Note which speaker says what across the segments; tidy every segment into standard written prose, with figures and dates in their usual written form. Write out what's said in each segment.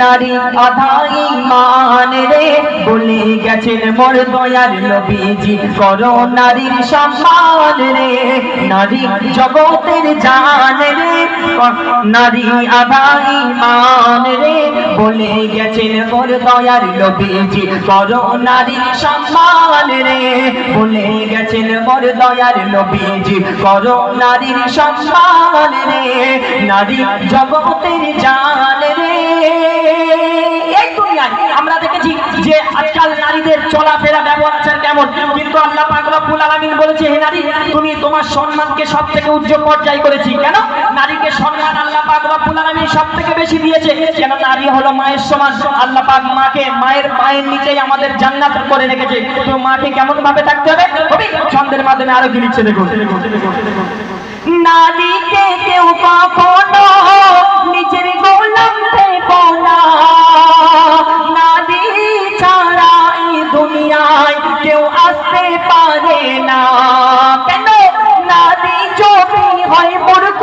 Speaker 1: নারী আধা ঈমান রে, বলে গেছেন মোর দয়ার নবীজি করো নারীর সম্মান রে। নারী জগতের জান রে, নারী আধা ঈমান রে, বলে গেছেন মোর দয়ার নবীজি করো নারীর সম্মান রে। বলে গেছেন মোর দয়ার নবীজি করো নারীর সম্মান রে। নারী জগতের জান রে। এই দুনিয়ায় আমরা দেখেছি যে আজকাল নারীদের চলাফেরা ব্যবহার আচার কেমন, কিন্তু আল্লাহ পাক রব্বুল আলামিন বলেছে হে নারী তুমি তোমার সম্মানকে সবথেকে উচ্চ পর্যায়ে করেছি। কেন? নারীকে সম্মান আল্লাহ পাক রব্বুল আলামিন সবথেকে বেশি দিয়েছে। কেন? নারী হলো মায়ের সমান। আল্লাহ পাক মাকে মায়ের পায়ের নিচেই আমাদের জান্নাত করে রেখেছে। তো মাকে কেমন ভাবে থাকতে হবে? কবি ছন্দের মাধ্যমে আরো কি লিখছে দেখুন। নারীকে কেউ কখনো নিজের গোলাম ভেবো না, নারী ছাড়া এই দুনিয়ায় কেউ আসতে পারে না। কেন? নারী যদি হয় মূর্খ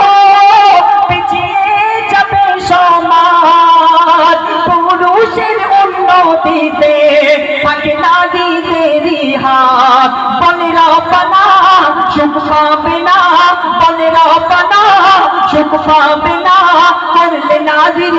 Speaker 1: পিছিয়ে যাবে সমাজ। পুরুষের উন্নতিতে থাকে নারীদেরই হাত। বলে রব্বানা সুখ পাবে না, বলে রব্বানা সুখ পাবে না, করলে নারীর